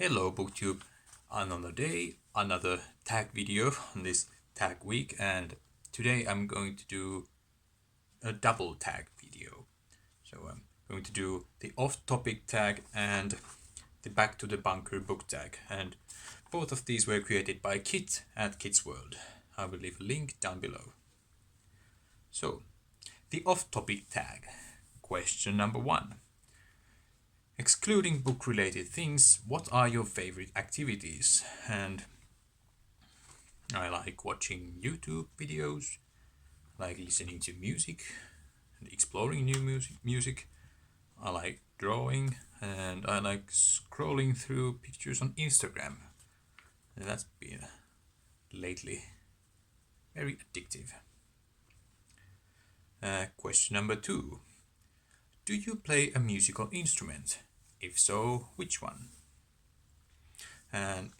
Hello BookTube, another day, another tag video on this tag week, and today I'm going to do a double tag video. So I'm going to do the off-topic tag and the Back to the Bunker book tag, and both of these were created by Kit at Kit's World. I will leave a link down below. So, the off-topic tag. Question number 1. Excluding book-related things, what are your favorite activities? And I like watching YouTube videos, I like listening to music and exploring new music. I like drawing and I like scrolling through pictures on Instagram. And that's been lately very addictive. Question number 2. Do you play a musical instrument? If so, which one? And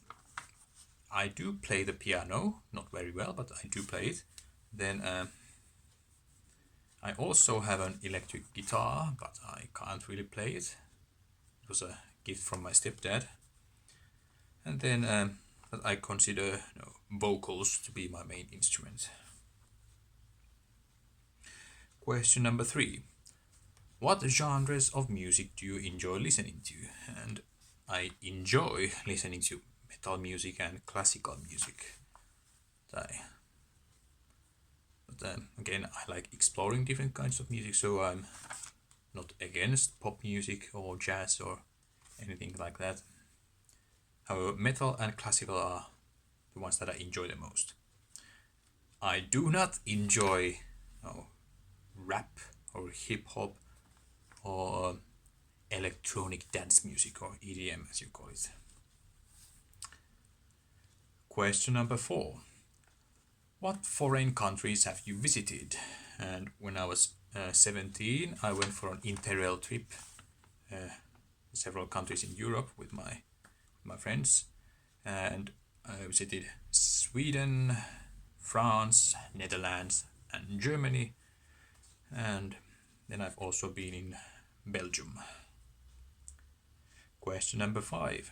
I do play the piano, not very well, but I do play it. Then I also have an electric guitar, but I can't really play it. It was a gift from my stepdad. And then but I consider vocals to be my main instrument. Question number 3. What genres of music do you enjoy listening to? And I enjoy listening to metal music and classical music. But again, I like exploring different kinds of music, so I'm not against pop music or jazz or anything like that. However, metal and classical are the ones that I enjoy the most. I do not enjoy rap or hip hop or electronic dance music, or EDM as you call it. Question number 4. What foreign countries have you visited? And when I was 17, I went for an interrail trip, several countries in Europe with my friends, and I visited Sweden, France, Netherlands, and Germany, and then I've also been in Belgium. Question number 5.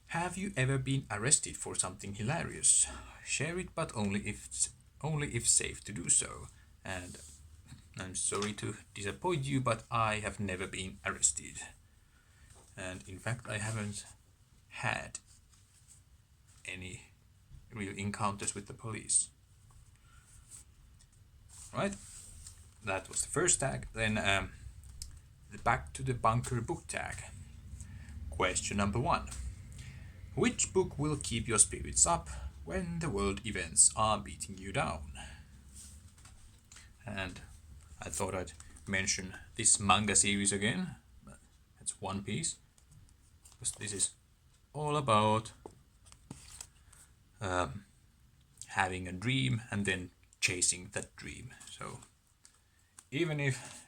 Have you ever been arrested for something hilarious? Share it, but only if safe to do so. And I'm sorry to disappoint you, but I have never been arrested. And in fact, I haven't had any real encounters with the police. Right? That was the first tag. Then the Back to the Bunker book tag. Question number 1. Which book will keep your spirits up when the world events are beating you down? And I thought I'd mention this manga series again. It's One Piece. Because this is all about having a dream and then chasing that dream. So even if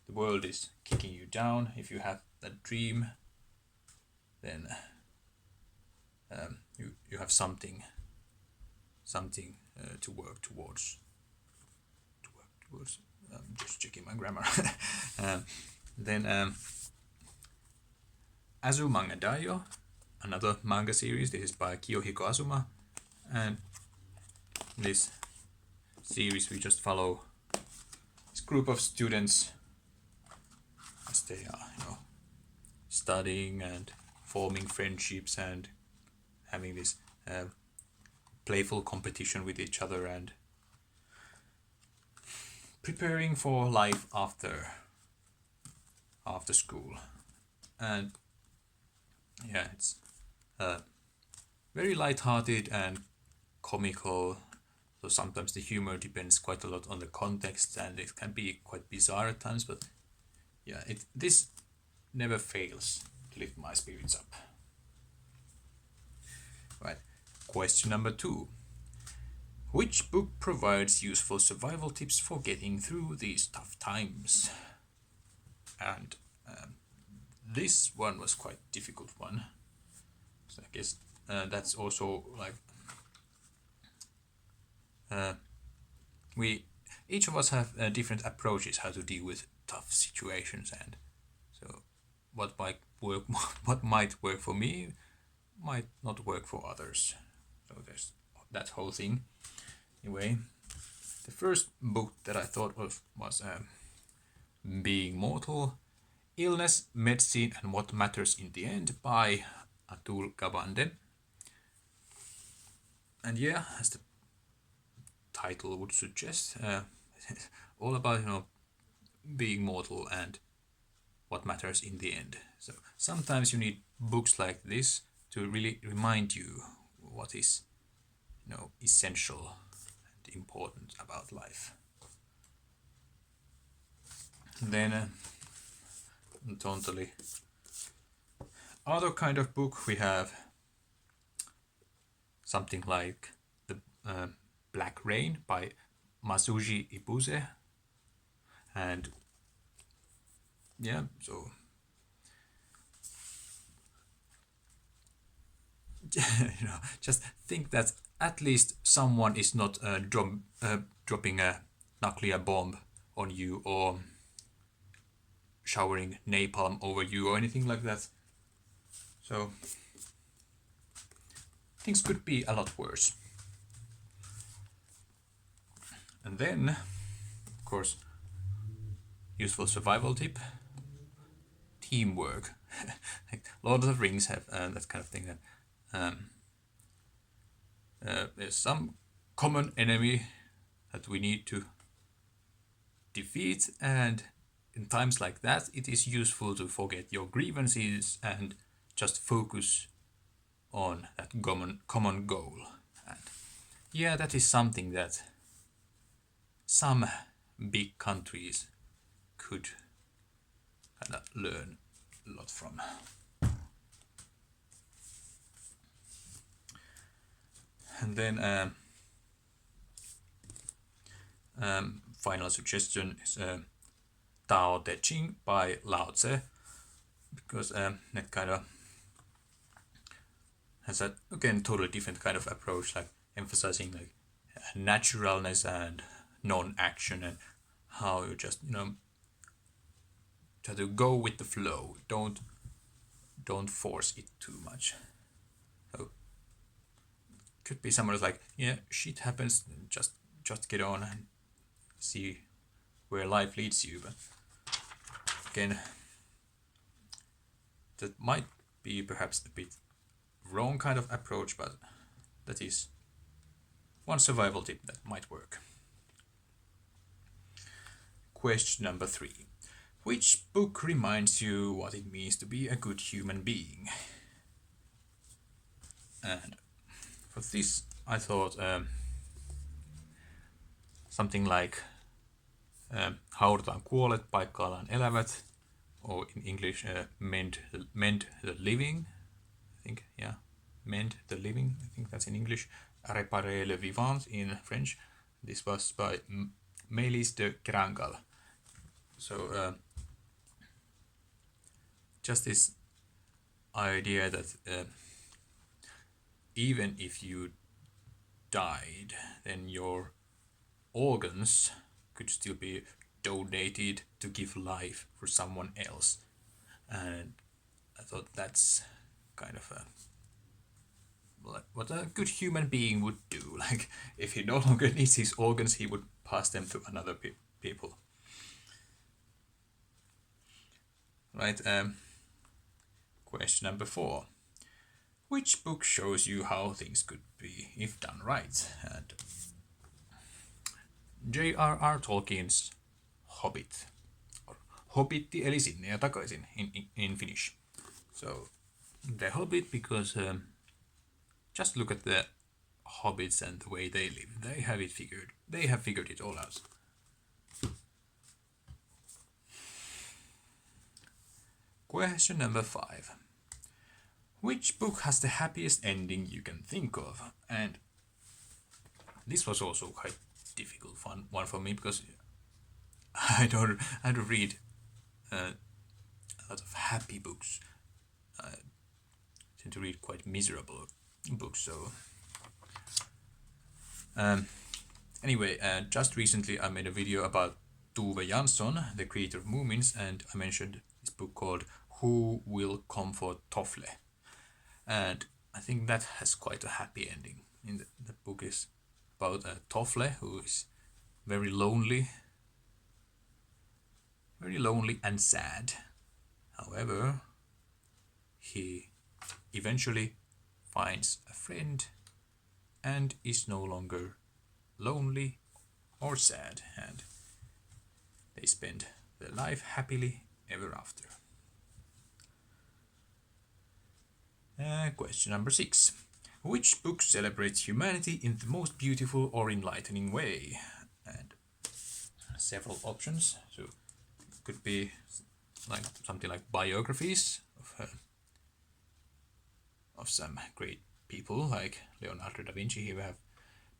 the world is kicking you down, if you have that dream, then you have something to work towards. I'm just checking my grammar. Then Azumanga Daioh, another manga series. This is by Kiyohiko Azuma, and this series we just follow this group of students as they are, studying and forming friendships and having this playful competition with each other and preparing for life after school. And yeah, it's very light-hearted and comical, so sometimes the humor depends quite a lot on the context and it can be quite bizarre at times, but yeah, this never fails to lift my spirits up. Right. Question number 2. Which book provides useful survival tips for getting through these tough times? And this one was quite a difficult one. So I guess that's also like each of us have different approaches how to deal with tough situations, and so what work, what might work for me, might not work for others. So there's that whole thing. Anyway, the first book that I thought of was Being Mortal, Illness, Medicine, and What Matters in the End by Atul Gawande. And yeah, as the title would suggest, all about being mortal and what matters in the end. So sometimes you need books like this to really remind you what is essential and important about life. And then totally other kind of book, we have something like the Black Rain by Masuji Ibuze. And yeah, so just think that at least someone is not dropping a nuclear bomb on you or showering napalm over you or anything like that. So things could be a lot worse. And then, of course, useful survival tip: teamwork. Like Lord of the Rings have that kind of thing. That there's some common enemy that we need to defeat, and in times like that, it is useful to forget your grievances and just focus on that common goal. And yeah, that is something that some big countries could kind of learn a lot from. And then final suggestion is Tao Te Ching by Lao Tse, because that kind of has a again totally different kind of approach, like emphasizing like naturalness and non-action, and how you just try to go with the flow. Don't force it too much. So could be someone like, yeah, shit happens, just get on and see where life leads you. But again, that might be perhaps a bit wrong kind of approach, but that is one survival tip that might work. Question number 3. Which book reminds you what it means to be a good human being? And for this, I thought something like Haudataan kuolleet, paikkaillaan elävät, or in English, Mend the Living. I think, yeah, Mend the Living. I think that's in English. Réparer le vivant in French. This was by Mélis de Kerangal. So just this idea that even if you died, then your organs could still be donated to give life for someone else. And I thought that's kind of what a good human being would do. Like, if he no longer needs his organs, he would pass them to another people. Right. Question number 4. Which book shows you how things could be if done right? And J.R.R. Tolkien's Hobbit, or Hobbitti eli sinne ja takaisin in Finnish. So the Hobbit, because just look at the hobbits and the way they live. They have it figured. They have figured it all out. Question number 5. Which book has the happiest ending you can think of? And this was also quite difficult one for me, because I don't read a lot of happy books. I tend to read quite miserable books. So anyway, just recently I made a video about Tove Jansson, the creator of Moomins, and I mentioned this book called Who Will Comfort Toffle? And I think that has quite a happy ending. In the book is about Toffle, who is very lonely and sad. However, he eventually finds a friend and is no longer lonely or sad, and they spend their life happily ever after. Question number 6. Which book celebrates humanity in the most beautiful or enlightening way? And several options. So it could be like something like biographies of some great people like Leonardo da Vinci. Here we have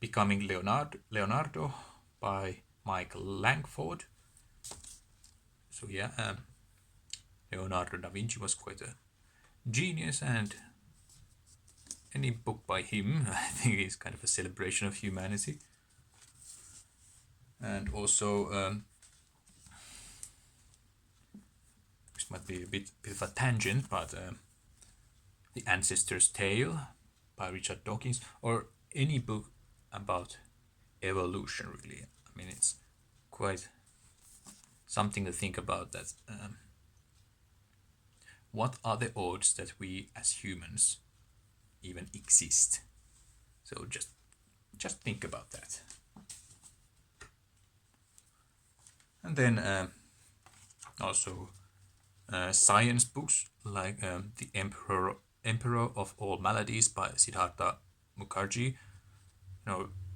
Becoming Leonardo by Michael Langford. So yeah, Leonardo da Vinci was quite a genius, and any book by him I think is kind of a celebration of humanity. And also this might be a bit of a tangent, but The Ancestor's Tale by Richard Dawkins, or any book about evolution, really. I mean, it's quite something to think about, that what are the odds that we as humans even exist? So just think about that. And then also science books like The Emperor of All Maladies by Siddhartha Mukherjee.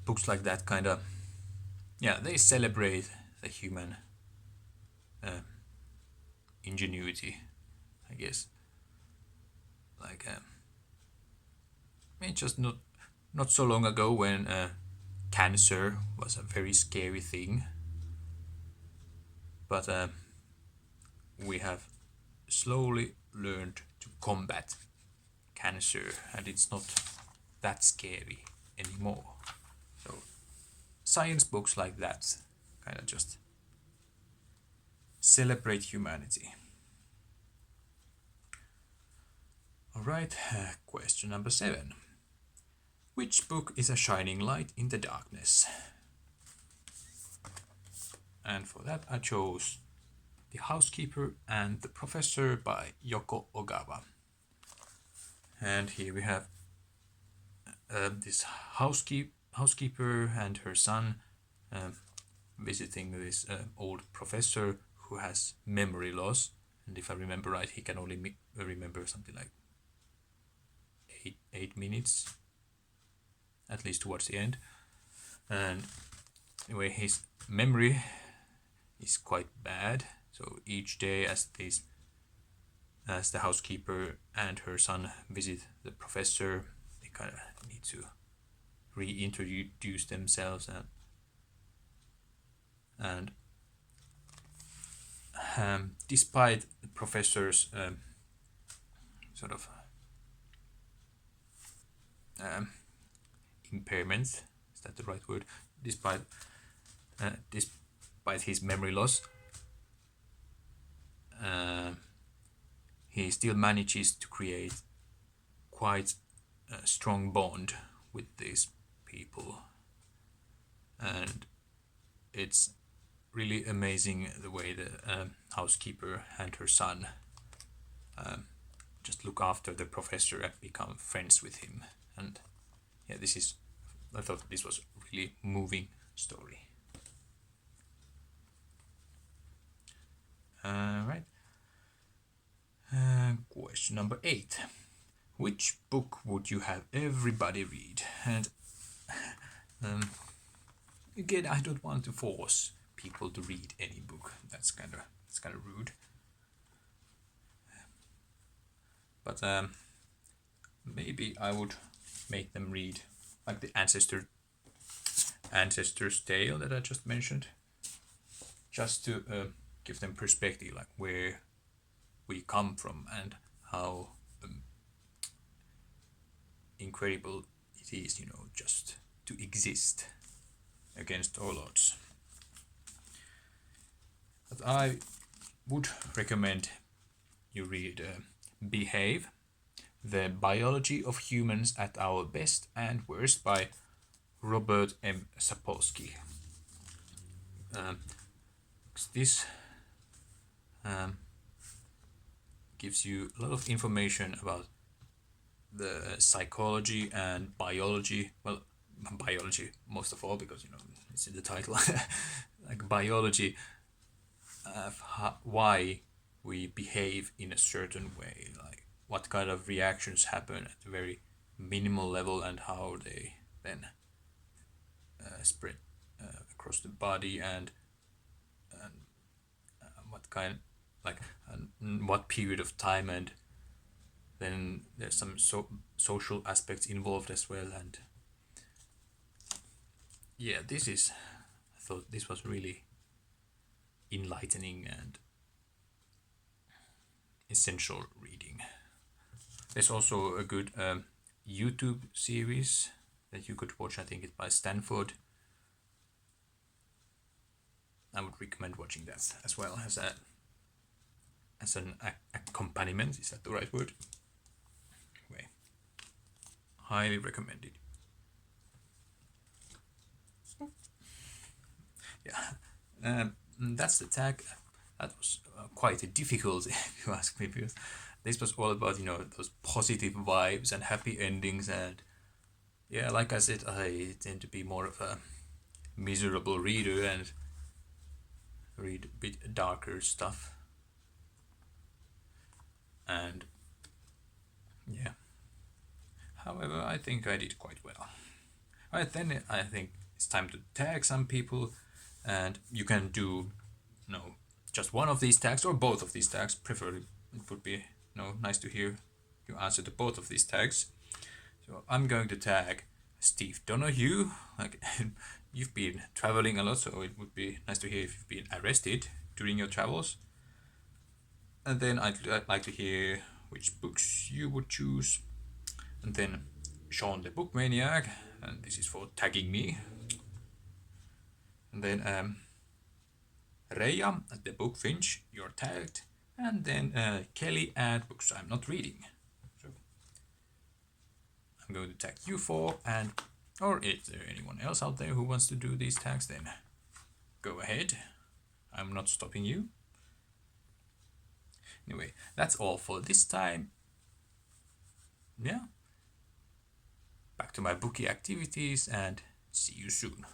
Books like that kind of, they celebrate the human ingenuity, I guess. Like, just not so long ago when cancer was a very scary thing, but we have slowly learned to combat cancer, and it's not that scary anymore. So science books like that kind of just celebrate humanity. Alright, question number 7. Which book is a shining light in the darkness? And for that I chose The Housekeeper and the Professor by Yoko Ogawa. And here we have this housekeeper and her son visiting this old professor who has memory loss. And if I remember right, he can only remember something like 8 minutes, at least towards the end. And anyway, his memory is quite bad. So each day, as the housekeeper and her son visit the professor, they kind of need to reintroduce themselves, and despite the professor's sort of impairment, is that the right word? Despite his memory loss, he still manages to create quite a strong bond with these people, and it's really amazing the way the housekeeper and her son just look after the professor and become friends with him. And I thought this was a really moving story. Right. Question number 8. Which book would you have everybody read? And again, I don't want to force people to read any book. That's kind of rude. But maybe I would make them read like The Ancestor's Tale that I just mentioned, just to give them perspective, like where we come from and how incredible it is, just to exist against all odds. But I would recommend you read Behave, The Biology of Humans at Our Best and Worst by Robert M. Sapolsky. This gives you a lot of information about the psychology and biology. Well, biology most of all, because it's in the title. Like biology of why we behave in a certain way, like what kind of reactions happen at a very minimal level and how they then spread across the body, and what kind, like what period of time, and then there's some social aspects involved as well. And yeah, I thought this was really enlightening and essential reading. There's also a good YouTube series that you could watch. I think it's by Stanford. I would recommend watching that as well as an accompaniment. Is that the right word? Anyway, highly recommended. Yeah, that's the tag. That was quite difficult, if you ask me, because this was all about those positive vibes and happy endings. And yeah, like I said, I tend to be more of a miserable reader and read a bit darker stuff. And yeah, however, I think I did quite well. Alright, then I think it's time to tag some people, and you can do just one of these tags or both of these tags. Preferably, it would be nice to hear you answer to both of these tags. So I'm going to tag Steve Donahue. Like, you've been traveling a lot, so it would be nice to hear if you've been arrested during your travels. And then I'd like to hear which books you would choose. And then Sean the Book Maniac, and this is for tagging me. And then Reija at the Book Finch, you're tagged. And then Kelly at Books I'm Not Reading. So I'm going to tag you four, and or is there anyone else out there who wants to do these tags, then go ahead. I'm not stopping you. Anyway, that's all for this time. Yeah. Back to my bookie activities, and see you soon.